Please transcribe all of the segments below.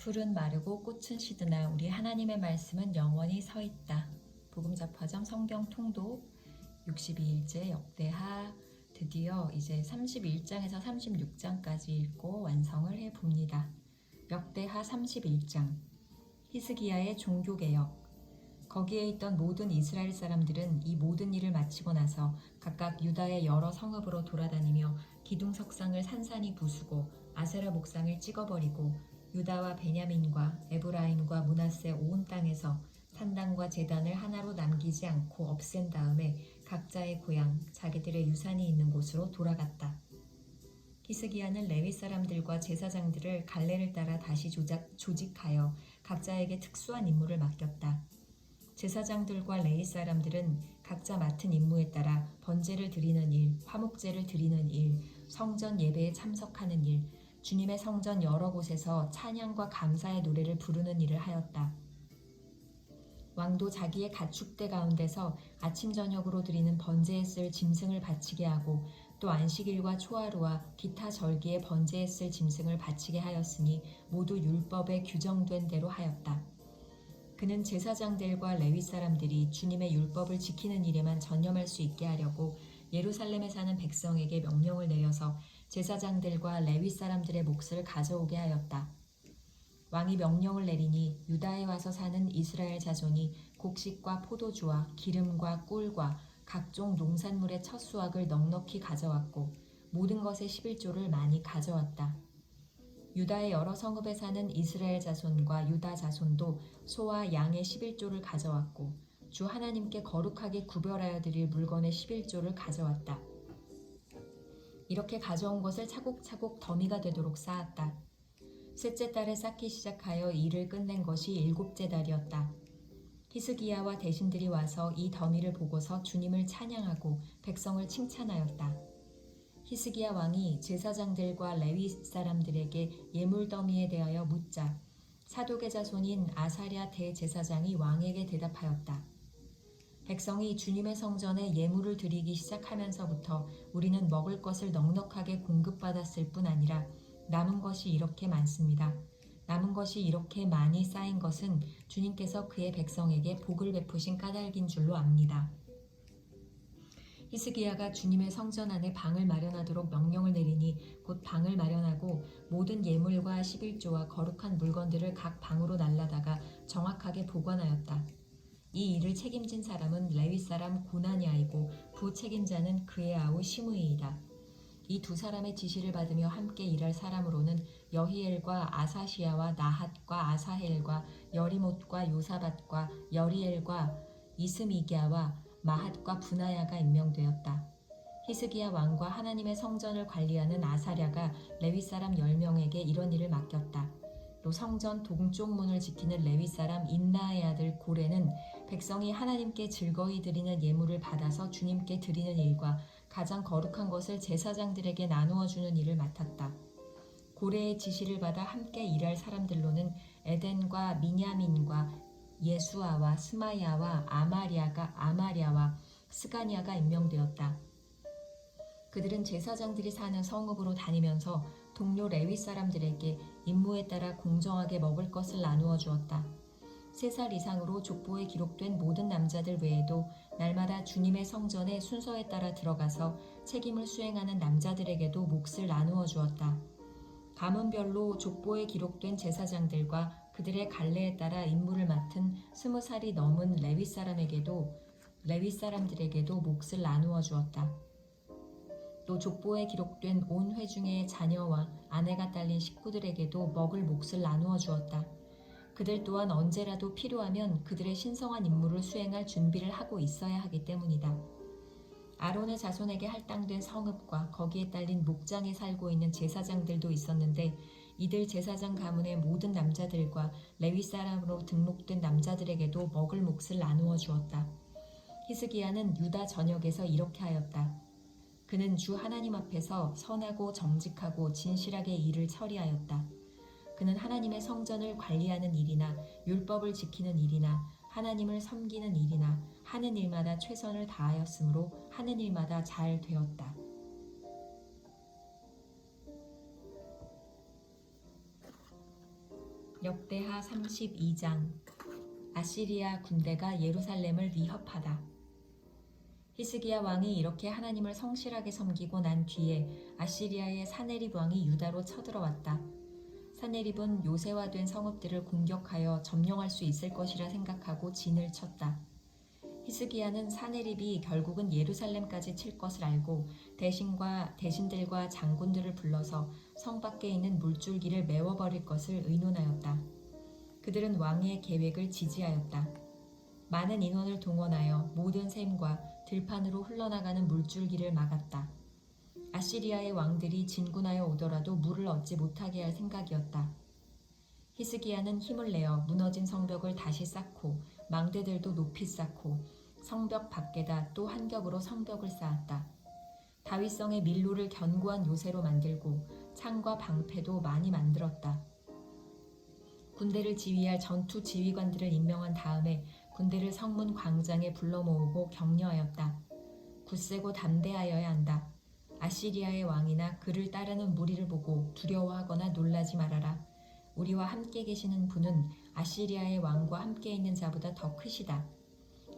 풀은 마르고 꽃은 시드나 우리 하나님의 말씀은 영원히 서 있다. 복음잡화점 성경 통독 62일째 역대하 드디어 이제 31장에서 36장까지 읽고 완성을 해봅니다. 역대하 31장 히스기야의 종교개혁. 거기에 있던 모든 이스라엘 사람들은 이 모든 일을 마치고 나서 각각 유다의 여러 성읍으로 돌아다니며 기둥 석상을 산산이 부수고 아세라 목상을 찍어버리고 유다와 베냐민과 에브라임과 므낫세 온 땅에서 산당과 제단을 하나로 남기지 않고 없앤 다음에 각자의 고향, 자기들의 유산이 있는 곳으로 돌아갔다. 히스기야는 레위 사람들과 제사장들을 갈래를 따라 다시 조직하여 각자에게 특수한 임무를 맡겼다. 제사장들과 레위 사람들은 각자 맡은 임무에 따라 번제를 드리는 일, 화목제를 드리는 일, 성전 예배에 참석하는 일, 주님의 성전 여러 곳에서 찬양과 감사의 노래를 부르는 일을 하였다. 왕도 자기의 가축대 가운데서 아침 저녁으로 드리는 번제에 쓸 짐승을 바치게 하고 또 안식일과 초하루와 기타 절기에 번제에 쓸 짐승을 바치게 하였으니 모두 율법에 규정된 대로 하였다. 그는 제사장들과 레위 사람들이 주님의 율법을 지키는 일에만 전념할 수 있게 하려고 예루살렘에 사는 백성에게 명령을 내려서 제사장들과 레위 사람들의 몫을 가져오게 하였다. 왕이 명령을 내리니 유다에 와서 사는 이스라엘 자손이 곡식과 포도주와 기름과 꿀과 각종 농산물의 첫 수확을 넉넉히 가져왔고 모든 것의 11조를 많이 가져왔다. 유다의 여러 성읍에 사는 이스라엘 자손과 유다 자손도 소와 양의 11조를 가져왔고 주 하나님께 거룩하게 구별하여 드릴 물건의 11조를 가져왔다. 이렇게 가져온 것을 차곡차곡 더미가 되도록 쌓았다. 셋째 달에 쌓기 시작하여 일을 끝낸 것이 일곱째 달이었다. 히스기야와 대신들이 와서 이 더미를 보고서 주님을 찬양하고 백성을 칭찬하였다. 히스기야 왕이 제사장들과 레위 사람들에게 예물 더미에 대하여 묻자 사독의 자손인 아사랴 대제사장이 왕에게 대답하였다. 백성이 주님의 성전에 예물을 드리기 시작하면서부터 우리는 먹을 것을 넉넉하게 공급받았을 뿐 아니라 남은 것이 이렇게 많습니다. 남은 것이 이렇게 많이 쌓인 것은 주님께서 그의 백성에게 복을 베푸신 까닭인 줄로 압니다. 히스기야가 주님의 성전 안에 방을 마련하도록 명령을 내리니 곧 방을 마련하고 모든 예물과 11조와 거룩한 물건들을 각 방으로 날라다가 정확하게 보관하였다. 이 일을 책임진 사람은 레위 사람 고나니아이고 부책임자는 그의 아우 시므이이다. 이 두 사람의 지시를 받으며 함께 일할 사람으로는 여히엘과 아사시야와 나핫과 아사헬과 여리못과 요사밧과 여리엘과 이스미기야와 마핫과 분하야가 임명되었다. 히스기야 왕과 하나님의 성전을 관리하는 아사랴가 레위 사람 10명에게 이런 일을 맡겼다. 또 성전 동쪽 문을 지키는 레위 사람 임나의 아들 고레는 백성이 하나님께 즐거이 드리는 예물을 받아서 주님께 드리는 일과 가장 거룩한 것을 제사장들에게 나누어 주는 일을 맡았다. 고레의 지시를 받아 함께 일할 사람들로는 에덴과 미냐민과 예수아와 스마야와 아마랴와 스가니아가 임명되었다. 그들은 제사장들이 사는 성읍으로 다니면서 동료 레위 사람들에게 임무에 따라 공정하게 먹을 것을 나누어 주었다. 3살 이상으로 족보에 기록된 모든 남자들 외에도 날마다 주님의 성전에 순서에 따라 들어가서 책임을 수행하는 남자들에게도 몫을 나누어 주었다. 가문별로 족보에 기록된 제사장들과 그들의 갈래에 따라 임무를 맡은 20살이 넘은 레위 사람들에게도 몫을 나누어 주었다. 또 족보에 기록된 온 회중의 자녀와 아내가 딸린 식구들에게도 먹을 몫을 나누어 주었다. 그들 또한 언제라도 필요하면 그들의 신성한 임무를 수행할 준비를 하고 있어야 하기 때문이다. 아론의 자손에게 할당된 성읍과 거기에 딸린 목장에 살고 있는 제사장들도 있었는데 이들 제사장 가문의 모든 남자들과 레위 사람으로 등록된 남자들에게도 먹을 몫을 나누어 주었다. 히스기야는 유다 전역에서 이렇게 하였다. 그는 주 하나님 앞에서 선하고 정직하고 진실하게 일을 처리하였다. 그는 하나님의 성전을 관리하는 일이나 율법을 지키는 일이나 하나님을 섬기는 일이나 하는 일마다 최선을 다하였으므로 하는 일마다 잘 되었다. 역대하 32장. 아시리아 군대가 예루살렘을 위협하다. 히스기야 왕이 이렇게 하나님을 성실하게 섬기고 난 뒤에 아시리아의 사네립 왕이 유다로 쳐들어왔다. 사네립은 요새화된 성읍들을 공격하여 점령할 수 있을 것이라 생각하고 진을 쳤다. 히스기야는 사네립이 결국은 예루살렘까지 칠 것을 알고 대신들과 장군들을 불러서 성 밖에 있는 물줄기를 메워버릴 것을 의논하였다. 그들은 왕의 계획을 지지하였다. 많은 인원을 동원하여 모든 샘과 들판으로 흘러나가는 물줄기를 막았다. 아시리아의 왕들이 진군하여 오더라도 물을 얻지 못하게 할 생각이었다. 히스기야는 힘을 내어 무너진 성벽을 다시 쌓고 망대들도 높이 쌓고 성벽 밖에다 또 한 겹으로 성벽을 쌓았다. 다윗성의 밀로를 견고한 요새로 만들고 창과 방패도 많이 만들었다. 군대를 지휘할 전투 지휘관들을 임명한 다음에 군대를 성문 광장에 불러 모으고 격려하였다. 굳세고 담대하여야 한다. 아시리아의 왕이나 그를 따르는 무리를 보고 두려워하거나 놀라지 말아라. 우리와 함께 계시는 분은 아시리아의 왕과 함께 있는 자보다 더 크시다.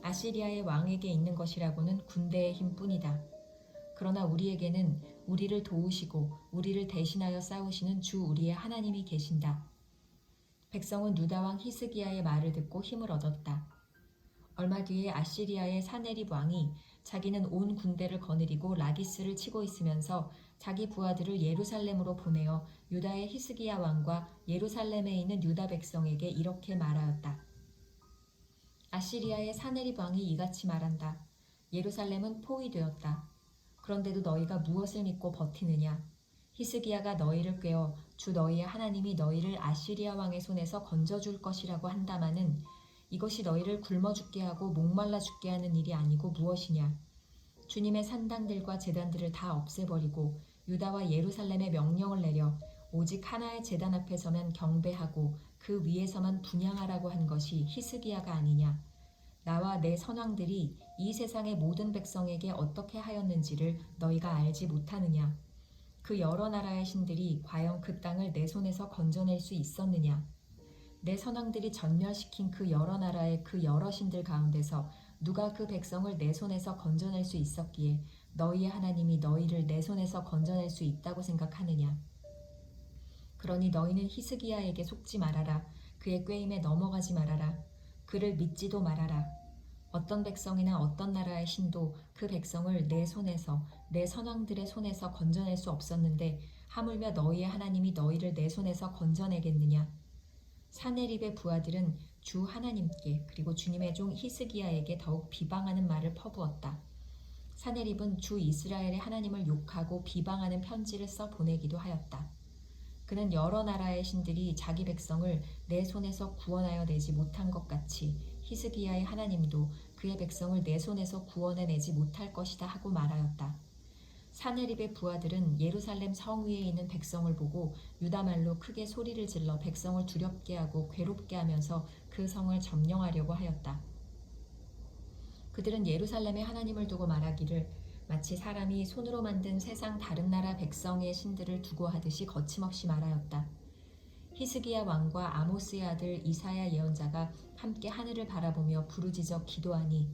아시리아의 왕에게 있는 것이라고는 군대의 힘뿐이다. 그러나 우리에게는 우리를 도우시고 우리를 대신하여 싸우시는 주 우리의 하나님이 계신다. 백성은 유다 왕 히스기야의 말을 듣고 힘을 얻었다. 얼마 뒤에 아시리아의 사네립 왕이 자기는 온 군대를 거느리고 라기스를 치고 있으면서 자기 부하들을 예루살렘으로 보내어 유다의 히스기야 왕과 예루살렘에 있는 유다 백성에게 이렇게 말하였다. 아시리아의 사네립 왕이 이같이 말한다. 예루살렘은 포위되었다. 그런데도 너희가 무엇을 믿고 버티느냐? 히스기야가 너희를 꾀어 주 너희의 하나님이 너희를 아시리아 왕의 손에서 건져줄 것이라고 한다마는 이것이 너희를 굶어 죽게 하고 목말라 죽게 하는 일이 아니고 무엇이냐? 주님의 산당들과 제단들을 다 없애버리고 유다와 예루살렘에 명령을 내려 오직 하나의 제단 앞에 서면 경배하고 그 위에서만 분향하라고 한 것이 히스기야가 아니냐? 나와 내 선왕들이 이 세상의 모든 백성에게 어떻게 하였는지를 너희가 알지 못하느냐? 그 여러 나라의 신들이 과연 그 땅을 내 손에서 건져낼 수 있었느냐? 내 선왕들이 전멸시킨 그 여러 나라의 그 여러 신들 가운데서 누가 그 백성을 내 손에서 건져낼 수 있었기에 너희의 하나님이 너희를 내 손에서 건져낼 수 있다고 생각하느냐? 그러니 너희는 히스기야에게 속지 말아라. 그의 꾀임에 넘어가지 말아라. 그를 믿지도 말아라. 어떤 백성이나 어떤 나라의 신도 그 백성을 내 손에서 내 선왕들의 손에서 건져낼 수 없었는데 하물며 너희의 하나님이 너희를 내 손에서 건져내겠느냐? 사네립의 부하들은 주 하나님께 그리고 주님의 종 히스기야에게 더욱 비방하는 말을 퍼부었다. 사네립은 주 이스라엘의 하나님을 욕하고 비방하는 편지를 써 보내기도 하였다. 그는 여러 나라의 신들이 자기 백성을 내 손에서 구원하여 내지 못한 것 같이 히스기야의 하나님도 그의 백성을 내 손에서 구원해내지 못할 것이다 하고 말하였다. 사네립의 부하들은 예루살렘 성 위에 있는 백성을 보고 유다말로 크게 소리를 질러 백성을 두렵게 하고 괴롭게 하면서 그 성을 점령하려고 하였다. 그들은 예루살렘의 하나님을 두고 말하기를 마치 사람이 손으로 만든 세상 다른 나라 백성의 신들을 두고 하듯이 거침없이 말하였다. 히스기야 왕과 아모스의 아들 이사야 예언자가 함께 하늘을 바라보며 부르짖어 기도하니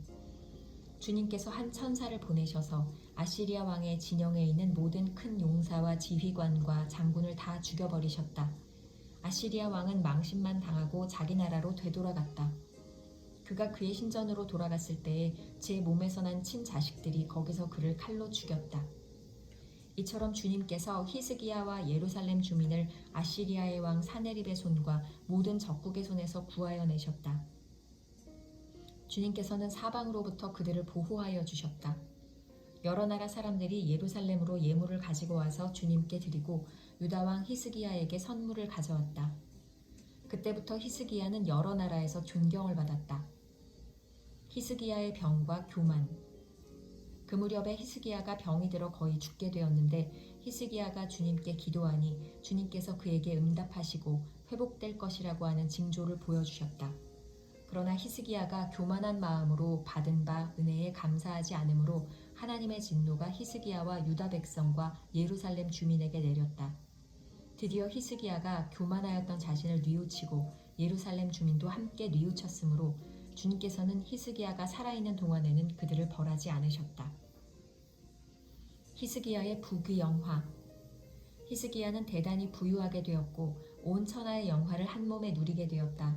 주님께서 한 천사를 보내셔서 아시리아 왕의 진영에 있는 모든 큰 용사와 지휘관과 장군을 다 죽여버리셨다. 아시리아 왕은 망신만 당하고 자기 나라로 되돌아갔다. 그가 그의 신전으로 돌아갔을 때에 제 몸에서 난 친자식들이 거기서 그를 칼로 죽였다. 이처럼 주님께서 히스기야와 예루살렘 주민을 아시리아의 왕 사네립의 손과 모든 적국의 손에서 구하여 내셨다. 주님께서는 사방으로부터 그들을 보호하여 주셨다. 여러 나라 사람들이 예루살렘으로 예물을 가지고 와서 주님께 드리고 유다 왕 히스기야에게 선물을 가져왔다. 그때부터 히스기야는 여러 나라에서 존경을 받았다. 히스기야의 병과 교만. 그 무렵에 히스기야가 병이 들어 거의 죽게 되었는데 히스기야가 주님께 기도하니 주님께서 그에게 응답하시고 회복될 것이라고 하는 징조를 보여주셨다. 그러나 히스기야가 교만한 마음으로 받은 바 은혜에 감사하지 않으므로 하나님의 진노가 히스기야와 유다 백성과 예루살렘 주민에게 내렸다. 드디어 히스기야가 교만하였던 자신을 뉘우치고 예루살렘 주민도 함께 뉘우쳤으므로 주님께서는 히스기야가 살아있는 동안에는 그들을 벌하지 않으셨다. 히스기야의 부귀영화. 히스기야는 대단히 부유하게 되었고 온 천하의 영화를 한 몸에 누리게 되었다.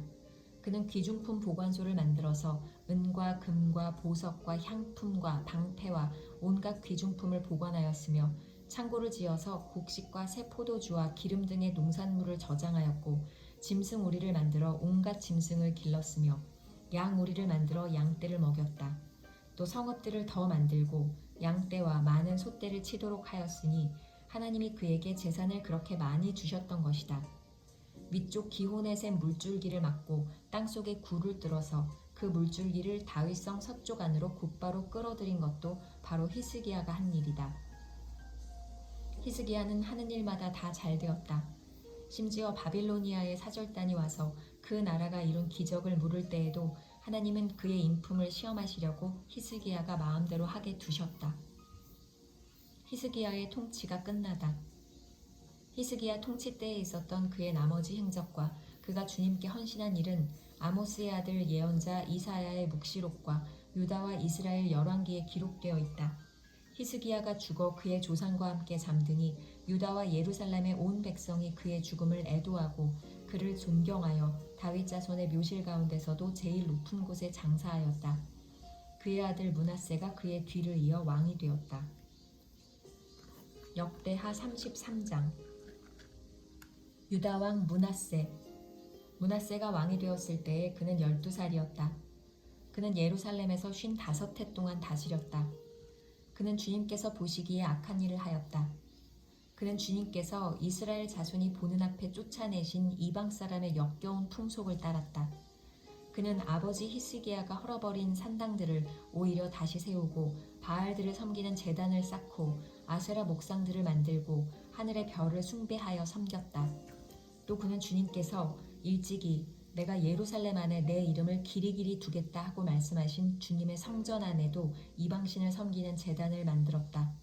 그는 귀중품 보관소를 만들어서 은과 금과 보석과 향품과 방패와 온갖 귀중품을 보관하였으며 창고를 지어서 곡식과 새 포도주와 기름 등의 농산물을 저장하였고 짐승 오리를 만들어 온갖 짐승을 길렀으며 양 오리를 만들어 양떼를 먹였다. 또 성읍들을 더 만들고 양떼와 많은 소떼를 치도록 하였으니 하나님이 그에게 재산을 그렇게 많이 주셨던 것이다. 위쪽 기혼에 샘 물줄기를 막고 땅속에 굴을 뚫어서 그 물줄기를 다윗성 서쪽 안으로 곧바로 끌어들인 것도 바로 히스기야가 한 일이다. 히스기야는 하는 일마다 다 잘 되었다. 심지어 바빌로니아의 사절단이 와서 그 나라가 이룬 기적을 물을 때에도 하나님은 그의 인품을 시험하시려고 히스기야가 마음대로 하게 두셨다. 히스기야의 통치가 끝나다. 히스기야 통치 때에 있었던 그의 나머지 행적과 그가 주님께 헌신한 일은 아모스의 아들 예언자 이사야의 묵시록과 유다와 이스라엘 열왕기에 기록되어 있다. 히스기야가 죽어 그의 조상과 함께 잠드니 유다와 예루살렘의 온 백성이 그의 죽음을 애도하고 그를 존경하여 다윗 자손의 묘실 가운데서도 제일 높은 곳에 장사하였다. 그의 아들 므낫세가 그의 뒤를 이어 왕이 되었다. 역대하 33장. 유다 왕 므낫세. 므낫세가 왕이 되었을 때에 그는 12살이었다. 그는 예루살렘에서 55해 동안 다스렸다. 그는 주님께서 보시기에 악한 일을 하였다. 그는 주님께서 이스라엘 자손이 보는 앞에 쫓아내신 이방 사람의 역겨운 풍속을 따랐다. 그는 아버지 히스기야가 헐어버린 산당들을 오히려 다시 세우고 바알들을 섬기는 제단을 쌓고 아세라 목상들을 만들고 하늘의 별을 숭배하여 섬겼다. 또 그는 주님께서 일찍이 내가 예루살렘 안에 내 이름을 길이길이 두겠다 하고 말씀하신 주님의 성전 안에도 이방신을 섬기는 제단을 만들었다.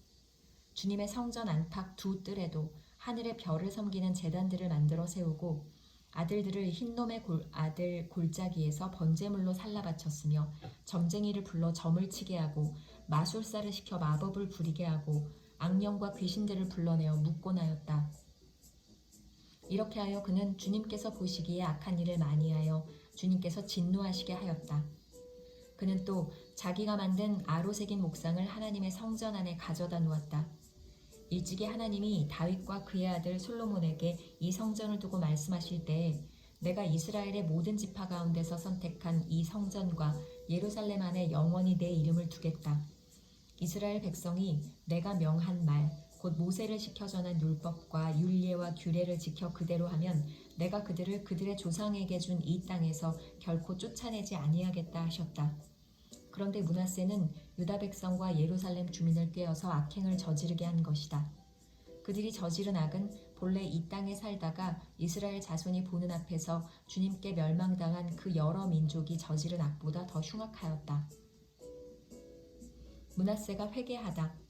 주님의 성전 안팎 두 뜰에도 하늘의 별을 섬기는 제단들을 만들어 세우고 아들들을 흰놈의 아들 골짜기에서 번제물로 살라 바쳤으며 점쟁이를 불러 점을 치게 하고 마술사를 시켜 마법을 부리게 하고 악령과 귀신들을 불러내어 묻곤 하였다. 이렇게 하여 그는 주님께서 보시기에 악한 일을 많이 하여 주님께서 진노하시게 하였다. 그는 또 자기가 만든 아로 새긴 목상을 하나님의 성전 안에 가져다 놓았다. 일찍이 하나님이 다윗과 그의 아들 솔로몬에게 이 성전을 두고 말씀하실 때에 내가 이스라엘의 모든 지파 가운데서 선택한 이 성전과 예루살렘 안에 영원히 내 이름을 두겠다. 이스라엘 백성이 내가 명한 말 곧 모세를 시켜 전한 율법과 율례와 규례를 지켜 그대로 하면 내가 그들을 그들의 조상에게 준 이 땅에서 결코 쫓아내지 아니하겠다 하셨다. 그런데 므낫세는 유다 백성과 예루살렘 주민을 꾀어서 악행을 저지르게 한 것이다. 그들이 저지른 악은 본래 이 땅에 살다가 이스라엘 자손이 보는 앞에서 주님께 멸망당한 그 여러 민족이 저지른 악보다 더 흉악하였다. 므낫세가 회개하다.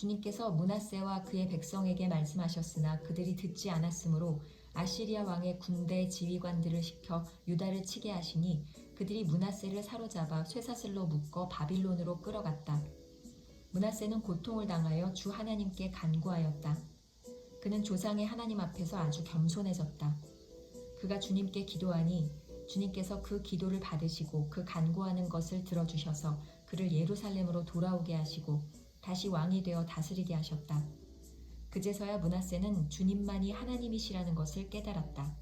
주님께서 므낫세와 그의 백성에게 말씀하셨으나 그들이 듣지 않았으므로 아시리아 왕의 군대 지휘관들을 시켜 유다를 치게 하시니 그들이 므낫세를 사로잡아 쇠사슬로 묶어 바빌론으로 끌어갔다. 므낫세는 고통을 당하여 주 하나님께 간구하였다. 그는 조상의 하나님 앞에서 아주 겸손해졌다. 그가 주님께 기도하니 주님께서 그 기도를 받으시고 그 간구하는 것을 들어주셔서 그를 예루살렘으로 돌아오게 하시고 다시 왕이 되어 다스리게 하셨다. 그제서야 므낫세는 주님만이 하나님이시라는 것을 깨달았다.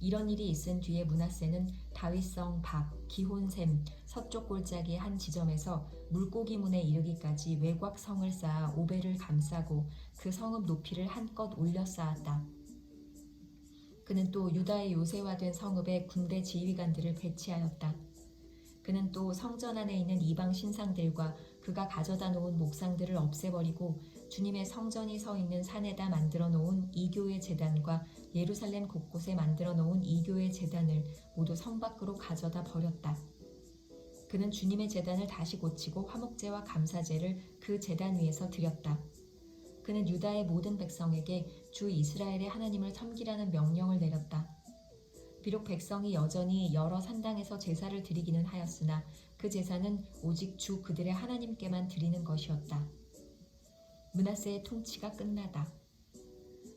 이런 일이 있은 뒤에 므낫세는 다윗성 밖 기혼샘 서쪽 골짜기의 한 지점에서 물고기 문에 이르기까지 외곽성을 쌓아 오벨을 감싸고 그 성읍 높이를 한껏 올려 쌓았다. 그는 또 유다의 요새화된 성읍에 군대 지휘관들을 배치하였다. 그는 또 성전 안에 있는 이방 신상들과 그가 가져다 놓은 목상들을 없애버리고 주님의 성전이 서 있는 산에다 만들어 놓은 이교의 제단과 예루살렘 곳곳에 만들어 놓은 이교의 제단을 모두 성 밖으로 가져다 버렸다. 그는 주님의 제단을 다시 고치고 화목제와 감사제를 그 제단 위에서 드렸다. 그는 유다의 모든 백성에게 주 이스라엘의 하나님을 섬기라는 명령을 내렸다. 비록 백성이 여전히 여러 산당에서 제사를 드리기는 하였으나 그 제사는 오직 주 그들의 하나님께만 드리는 것이었다. 므낫세의 통치가 끝나다.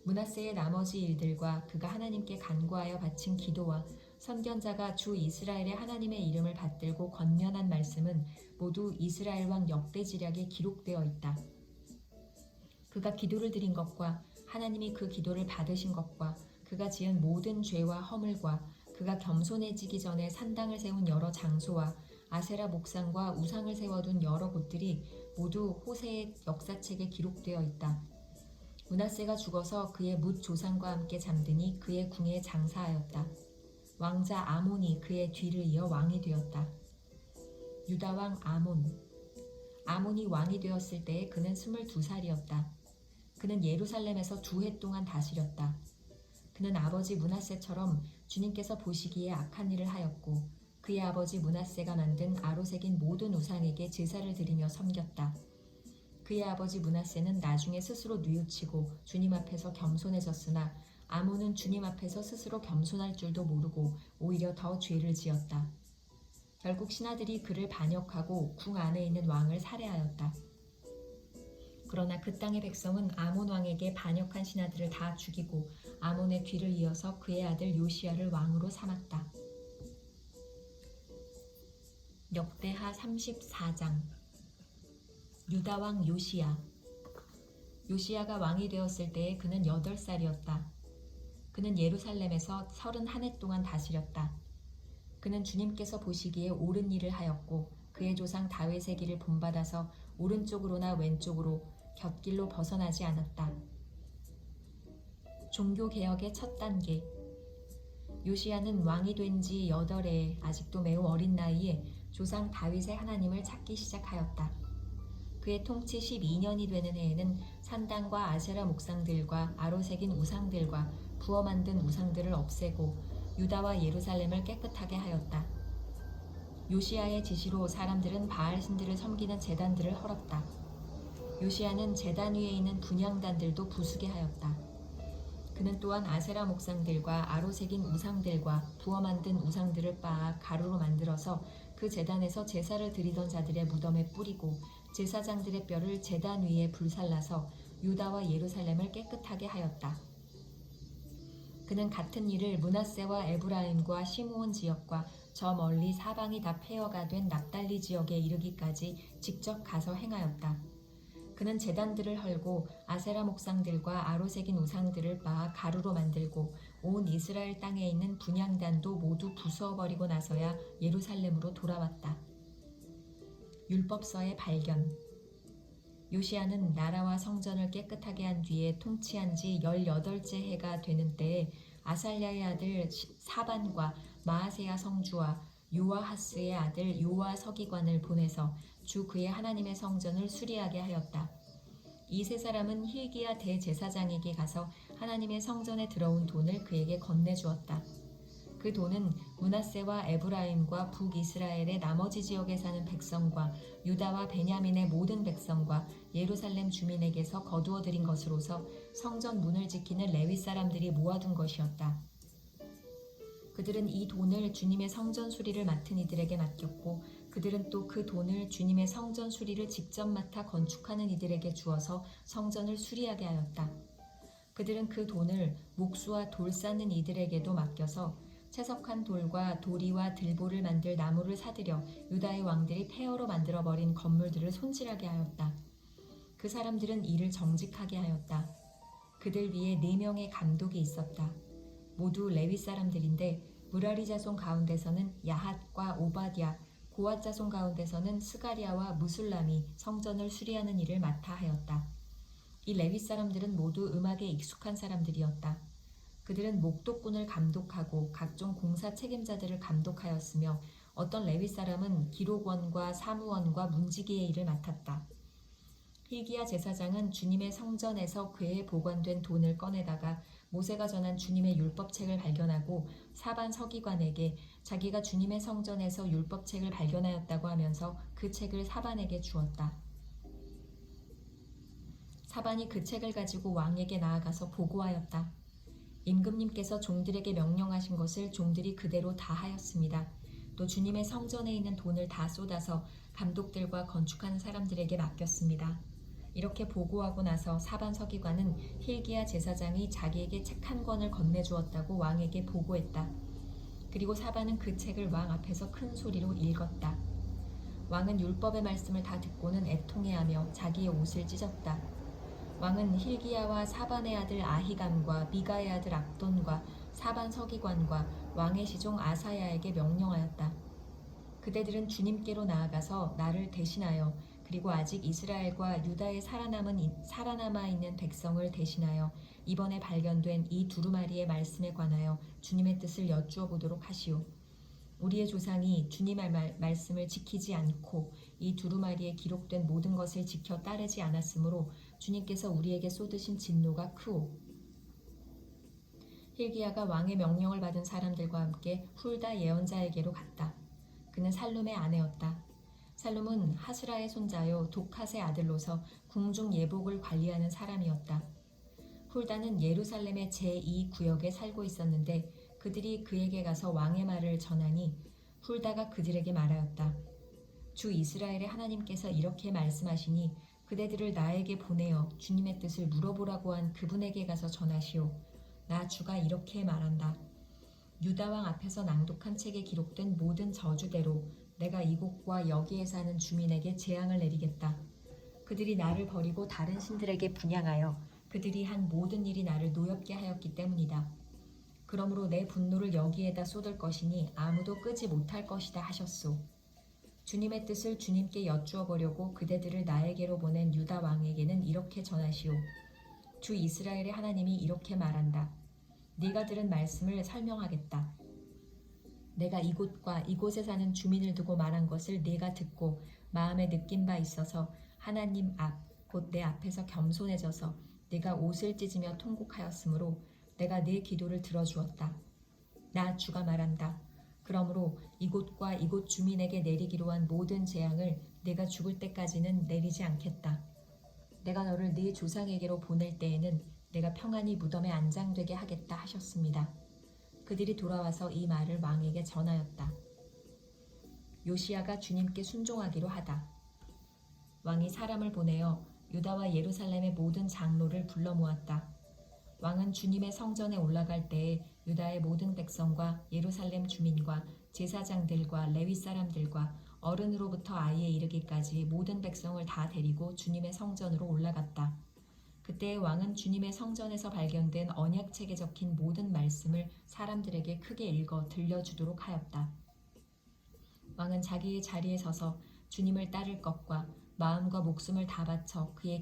므낫세의 나머지 일들과 그가 하나님께 간구하여 바친 기도와 선견자가 주 이스라엘의 하나님의 이름을 받들고 권면한 말씀은 모두 이스라엘 왕 역대지략에 기록되어 있다. 그가 기도를 드린 것과 하나님이 그 기도를 받으신 것과 그가 지은 모든 죄와 허물과 그가 겸손해지기 전에 산당을 세운 여러 장소와 아세라 목상과 우상을 세워둔 여러 곳들이 모두 호세의 역사책에 기록되어 있다. 므낫세가 죽어서 그의 뭇 조상과 함께 잠드니 그의 궁에 장사하였다. 왕자 아몬이 그의 뒤를 이어 왕이 되었다. 유다 왕 아몬이 왕이 되었을 때에 그는 22살이었다. 그는 예루살렘에서 2해 동안 다스렸다. 그는 아버지 므낫세처럼 주님께서 보시기에 악한 일을 하였고 그의 아버지 므낫세가 만든 아로새긴 모든 우상에게 제사를 드리며 섬겼다. 그의 아버지 므낫세는 나중에 스스로 뉘우치고 주님 앞에서 겸손해졌으나 아몬은 주님 앞에서 스스로 겸손할 줄도 모르고 오히려 더 죄를 지었다. 결국 신하들이 그를 반역하고 궁 안에 있는 왕을 살해하였다. 그러나 그 땅의 백성은 아몬 왕에게 반역한 신하들을 다 죽이고 아몬의 뒤를 이어서 그의 아들 요시야를 왕으로 삼았다. 역대하 34장. 유다 왕 요시야가 왕이 되었을 때에 그는 8살이었다. 그는 예루살렘에서 31해 동안 다스렸다. 그는 주님께서 보시기에 옳은 일을 하였고 그의 조상 다윗의 길을 본받아서 오른쪽으로나 왼쪽으로 곁길로 벗어나지 않았다. 종교개혁의 첫 단계. 요시야는 왕이 된 지 8해에 아직도 매우 어린 나이에 조상 다윗의 하나님을 찾기 시작하였다. 그의 통치 12년이 되는 해에는 산당과 아세라 목상들과 아로새긴 우상들과 부어 만든 우상들을 없애고 유다와 예루살렘을 깨끗하게 하였다. 요시야의 지시로 사람들은 바알 신들을 섬기는 제단들을 헐었다. 요시야는 제단 위에 있는 분향단들도 부수게 하였다. 그는 또한 아세라 목상들과 아로새긴 우상들과 부어 만든 우상들을 빻아 가루로 만들어서 그 제단에서 제사를 드리던 자들의 무덤에 뿌리고 제사장들의 뼈를 제단 위에 불살라서 유다와 예루살렘을 깨끗하게 하였다. 그는 같은 일을 므낫세와 에브라임과 시므온 지역과 저 멀리 사방이 다 폐허가 된 납달리 지역에 이르기까지 직접 가서 행하였다. 그는 제단들을 헐고 아세라 목상들과 아로새긴 우상들을 빻아 가루로 만들고 온 이스라엘 땅에 있는 분향단도 모두 부수어버리고 나서야 예루살렘으로 돌아왔다. 율법서의 발견. 요시야는 나라와 성전을 깨끗하게 한 뒤에 통치한 지 18째 해가 되는 때에 아살랴의 아들 사반과 마아세야 성주와 요아하스의 아들 요아 서기관을 보내서 주 그의 하나님의 성전을 수리하게 하였다. 이 세 사람은 hil기야 대제사장에게 가서 하나님의 성전에 들어온 돈을 그에게 건네주었다. 그 돈은 므낫세와 에브라임과 북이스라엘의 나머지 지역에 사는 백성과 유다와 베냐민의 모든 백성과 예루살렘 주민에게서 거두어 들인 것으로서 성전 문을 지키는 레위 사람들이 모아둔 것이었다. 그들은 이 돈을 주님의 성전 수리를 맡은 이들에게 맡겼고 그들은 또 그 돈을 주님의 성전 수리를 직접 맡아 건축하는 이들에게 주어서 성전을 수리하게 하였다. 그들은 그 돈을 목수와 돌 쌓는 이들에게도 맡겨서 채석한 돌과 도리와 들보를 만들 나무를 사들여 유다의 왕들이 폐허로 만들어버린 건물들을 손질하게 하였다. 그 사람들은 일을 정직하게 하였다. 그들 위에 4명의 감독이 있었다. 모두 레위 사람들인데 무라리 자손 가운데서는 야핫과 오바댜, 고앗 자손 가운데서는 스가랴와 무술람이 성전을 수리하는 일을 맡아 하였다. 이 레위 사람들은 모두 음악에 익숙한 사람들이었다. 그들은 목독꾼을 감독하고 각종 공사 책임자들을 감독하였으며 어떤 레위 사람은 기록원과 사무원과 문지기의 일을 맡았다. hil기야 제사장은 주님의 성전에서 궤에 보관된 돈을 꺼내다가 모세가 전한 주님의 율법책을 발견하고 사반 서기관에게 자기가 주님의 성전에서 율법책을 발견하였다고 하면서 그 책을 사반에게 주었다. 사반이 그 책을 가지고 왕에게 나아가서 보고하였다. 임금님께서 종들에게 명령하신 것을 종들이 그대로 다 하였습니다. 또 주님의 성전에 있는 돈을 다 쏟아서 감독들과 건축하는 사람들에게 맡겼습니다. 이렇게 보고하고 나서 사반 서기관은 hil기야 제사장이 자기에게 책 한 권을 건네주었다고 왕에게 보고했다. 그리고 사반은 그 책을 왕 앞에서 큰 소리로 읽었다. 왕은 율법의 말씀을 다 듣고는 애통해하며 자기의 옷을 찢었다. 왕은 hil기야와 사반의 아들 아히감과 미가의 아들 압돈과 사반 서기관과 왕의 시종 아사야에게 명령하였다. 그대들은 주님께로 나아가서 나를 대신하여 그리고 아직 이스라엘과 유다에 살아남아 있는 백성을 대신하여 이번에 발견된 이 두루마리의 말씀에 관하여 주님의 뜻을 여쭈어 보도록 하시오. 우리의 조상이 주님의 말씀을 지키지 않고 이 두루마리에 기록된 모든 것을 지켜 따르지 않았으므로 주님께서 우리에게 쏟으신 진노가 크오. hil기야가 왕의 명령을 받은 사람들과 함께 훌다 예언자에게로 갔다. 그는 살룸의 아내였다. 살룸은 하스라의 손자요 독핫의 아들로서 궁중 예복을 관리하는 사람이었다. 훌다는 예루살렘의 제2구역에 살고 있었는데 그들이 그에게 가서 왕의 말을 전하니 훌다가 그들에게 말하였다. 주 이스라엘의 하나님께서 이렇게 말씀하시니 그대들을 나에게 보내어 주님의 뜻을 물어보라고 한 그분에게 가서 전하시오. 나 주가 이렇게 말한다. 유다 왕 앞에서 낭독한 책에 기록된 모든 저주대로 내가 이곳과 여기에 사는 주민에게 재앙을 내리겠다. 그들이 나를 버리고 다른 신들에게 분향하여 그들이 한 모든 일이 나를 노엽게 하였기 때문이다. 그러므로 내 분노를 여기에다 쏟을 것이니 아무도 끄지 못할 것이다 하셨소. 주님의 뜻을 주님께 여쭈어 보려고 그대들을 나에게로 보낸 유다 왕에게는 이렇게 전하시오. 주 이스라엘의 하나님이 이렇게 말한다. 네가 들은 말씀을 설명하겠다. 내가 이곳과 이곳에 사는 주민을 두고 말한 것을 네가 듣고 마음에 느낀 바 있어서 하나님 앞, 곧 내 앞에서 겸손해져서 네가 옷을 찢으며 통곡하였으므로 내가 네 기도를 들어주었다. 나 주가 말한다. 그러므로 이곳과 이곳 주민에게 내리기로 한 모든 재앙을 네가 죽을 때까지는 내리지 않겠다. 내가 너를 네 조상에게로 보낼 때에는 내가 평안히 무덤에 안장되게 하겠다 하셨습니다. 그들이 돌아와서 이 말을 왕에게 전하였다. 요시야가 주님께 순종하기로 하다. 왕이 사람을 보내어 유다와 예루살렘의 모든 장로를 불러 모았다. 왕은 주님의 성전에 올라갈 때에 유다의 모든 백성과 예루살렘 주민과 제사장들과 레위 사람들과 어른으로부터 아이에 이르기까지 모든 백성을 다 데리고 주님의 성전으로 올라갔다. 그때 왕은 주님의 성전에서 발견된 언약책에 적힌 모든 말씀을 사람들에게 크게 읽어 들려주도록 하였다. 왕은 자기의 자리에 서서 주님을 따를 것과 마음과 목숨을 다 바쳐 그의